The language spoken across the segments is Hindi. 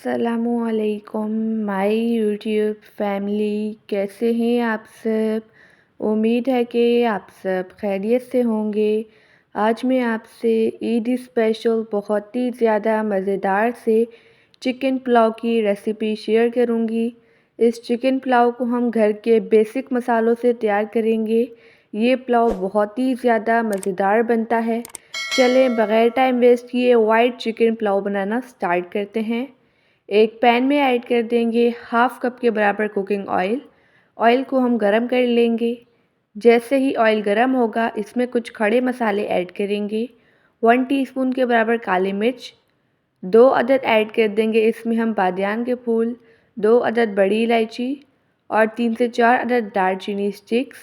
अस्सलामुअलैकुम माय यूट्यूब फैमिली, कैसे हैं आप सब। उम्मीद है कि आप सब खैरियत से होंगे। आज मैं आपसे ईद स्पेशल बहुत ही ज़्यादा मज़ेदार से चिकन पुलाव की रेसिपी शेयर करूंगी। इस चिकन पुलाव को हम घर के बेसिक मसालों से तैयार करेंगे। ये पुलाव बहुत ही ज़्यादा मज़ेदार बनता है। चलें बग़ैर टाइम वेस्ट किए वाइट चिकन पुलाव बनाना स्टार्ट करते हैं। एक पैन में ऐड कर देंगे हाफ़ कप के बराबर कुकिंग ऑयल। ऑयल को हम गरम कर लेंगे। जैसे ही ऑयल गरम होगा इसमें कुछ खड़े मसाले ऐड करेंगे। 1 टीस्पून के बराबर काली मिर्च, 2 अदद ऐड कर देंगे इसमें हम बादियान के फूल, 2 अदद बड़ी इलायची और 3 से 4 अदद दालचीनी स्टिक्स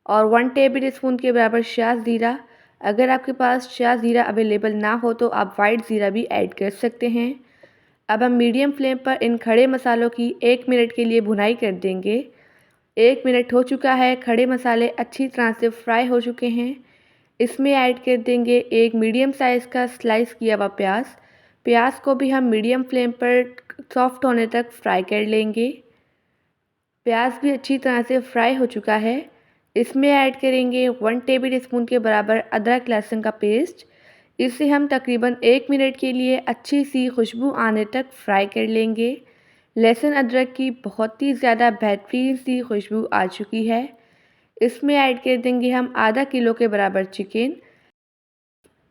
और 1 टेबल स्पून के बराबर शाह ज़ीरा। अगर आपके पास शाह ज़ीरा अवेलेबल ना हो तो आप वाइट ज़ीरा भी ऐड कर सकते हैं। अब हम मीडियम फ्लेम पर इन खड़े मसालों की 1 मिनट के लिए भुनाई कर देंगे। 1 मिनट हो चुका है, खड़े मसाले अच्छी तरह से फ्राई हो चुके हैं। इसमें ऐड कर देंगे एक मीडियम साइज़ का स्लाइस किया हुआ प्याज। प्याज को भी हम मीडियम फ्लेम पर सॉफ्ट होने तक फ्राई कर लेंगे। प्याज भी अच्छी तरह से फ्राई हो चुका है। इसमें ऐड करेंगे 1 टेबल स्पून के बराबर अदरक लहसुन का पेस्ट। इसे हम तकरीबन 1 मिनट के लिए अच्छी सी खुशबू आने तक फ्राई कर लेंगे। लहसुन अदरक की बहुत ही ज़्यादा बेहतरीन सी खुशबू आ चुकी है। इसमें ऐड कर देंगे हम आधा किलो के बराबर चिकन।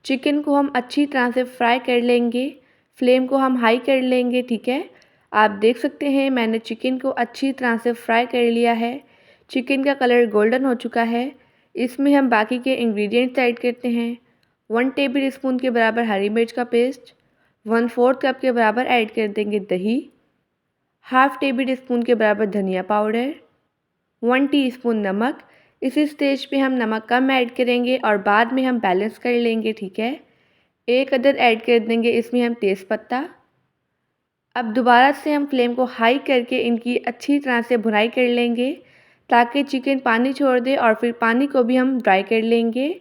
चिकन को हम अच्छी तरह से फ्राई कर लेंगे। फ्लेम को हम हाई कर लेंगे, ठीक है। आप देख सकते हैं मैंने चिकन को अच्छी तरह से फ्राई कर लिया है। चिकन का कलर गोल्डन हो चुका है। इसमें हम बाकी के इंग्रेडिएंट्स ऐड करते हैं। 1 टेबल स्पून के बराबर हरी मिर्च का पेस्ट, 1/4 कप के बराबर ऐड कर देंगे दही, हाफ़ टेबल स्पून के बराबर धनिया पाउडर, 1 टीस्पून नमक। इस स्टेज पे हम नमक कम ऐड करेंगे और बाद में हम बैलेंस कर लेंगे, ठीक है। 1 अदद ऐड कर देंगे इसमें हम तेज़पत्ता। अब दोबारा से हम फ्लेम को हाई करके इनकी अच्छी तरह से भुनाई कर लेंगे ताकि चिकन पानी छोड़ दे और फिर पानी को भी हम ड्राई कर लेंगे।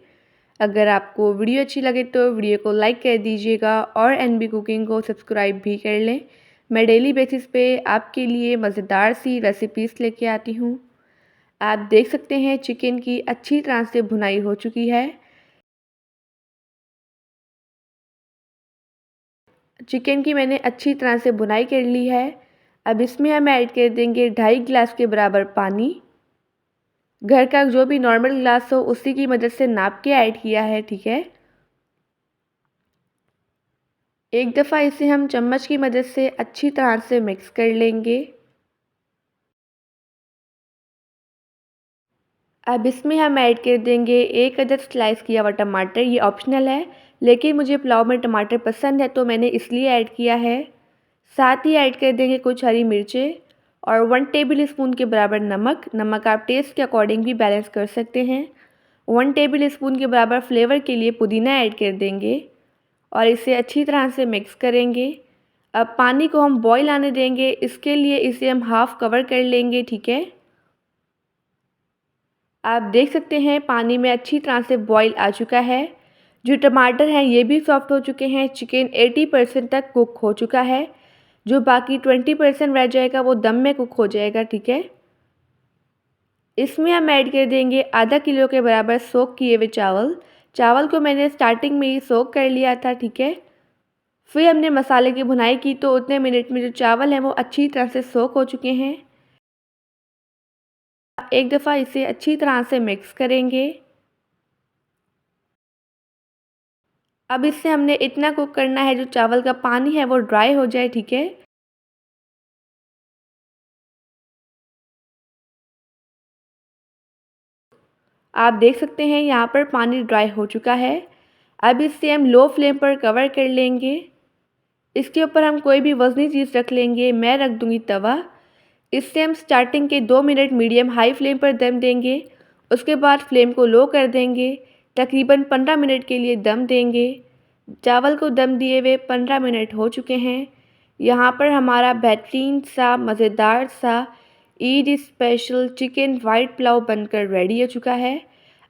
अगर आपको वीडियो अच्छी लगे तो वीडियो को लाइक कर दीजिएगा और एनबी कुकिंग को सब्सक्राइब भी कर लें। मैं डेली बेसिस पे आपके लिए मज़ेदार सी रेसिपीज़ लेके आती हूँ। आप देख सकते हैं चिकन की अच्छी तरह से भुनाई हो चुकी है। चिकन की मैंने अच्छी तरह से भुनाई कर ली है। अब इसमें हम ऐड कर देंगे 2.5 गिलास के बराबर पानी। घर का जो भी नॉर्मल ग्लास हो उसी की मदद से नाप के ऐड किया है, ठीक है। एक दफ़ा इसे हम चम्मच की मदद से अच्छी तरह से मिक्स कर लेंगे। अब इसमें हम ऐड कर देंगे 1 अदद स्लाइस किया हुआ टमाटर। ये ऑप्शनल है लेकिन मुझे पुलाव में टमाटर पसंद है तो मैंने इसलिए ऐड किया है। साथ ही ऐड कर देंगे कुछ हरी मिर्चें और 1 टेबल स्पून के बराबर नमक। नमक आप टेस्ट के अकॉर्डिंग भी बैलेंस कर सकते हैं। 1 टेबल स्पून के बराबर फ्लेवर के लिए पुदीना ऐड कर देंगे और इसे अच्छी तरह से मिक्स करेंगे। अब पानी को हम बॉईल आने देंगे, इसके लिए इसे हम हाफ़ कवर कर लेंगे, ठीक है। आप देख सकते हैं पानी में अच्छी तरह से बॉईल आ चुका है। जो टमाटर हैं ये भी सॉफ्ट हो चुके हैं। चिकन 80% तक कुक हो चुका है। जो बाकी 20% रह जाएगा वो दम में कुक हो जाएगा, ठीक है। इसमें हम ऐड कर देंगे आधा किलो के बराबर सोक किए हुए चावल। चावल को मैंने स्टार्टिंग में ही सोक कर लिया था, ठीक है। फिर हमने मसाले की भुनाई की तो उतने मिनट में जो चावल हैं वो अच्छी तरह से सोक हो चुके हैं। एक दफ़ा इसे अच्छी तरह से मिक्स करेंगे। अब इससे हमने इतना कुक करना है जो चावल का पानी है वो ड्राई हो जाए, ठीक है। आप देख सकते हैं यहाँ पर पानी ड्राई हो चुका है। अब इससे हम लो फ्लेम पर कवर कर लेंगे। इसके ऊपर हम कोई भी वज़नी चीज़ रख लेंगे। मैं रख दूँगी तवा। इससे हम स्टार्टिंग के 2 मिनट मीडियम हाई फ्लेम पर दम देंगे। उसके बाद फ्लेम को लो कर देंगे। तकरीबन 15 मिनट के लिए दम देंगे। चावल को दम दिए हुए 15 मिनट हो चुके हैं। यहाँ पर हमारा बेहतरीन सा मज़ेदार सा Eid special chicken white pulao बनकर रेडी हो चुका है।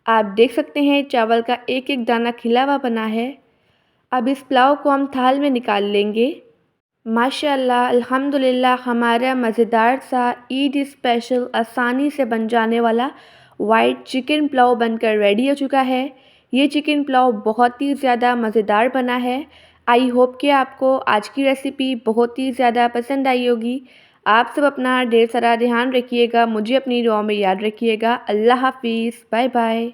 आप देख सकते हैं चावल का एक एक दाना खिला हुआ बना है। अब इस पुलाव को हम थाल में निकाल लेंगे। माशाअल्लाह, अल्हम्दुलिल्लाह हमारा मज़ेदार सा ईद स्पेशल आसानी से बन जाने वाला वाइट चिकन पुलाव बनकर रेडी हो चुका है। ये चिकन पुलाव बहुत ही ज़्यादा मज़ेदार बना है। आई होप कि आपको आज की रेसिपी बहुत ही ज़्यादा पसंद आई होगी। आप सब अपना ढेर सारा ध्यान रखिएगा, मुझे अपनी दुआओं में याद रखिएगा। अल्लाह हाफ़िज़, बाय बाय।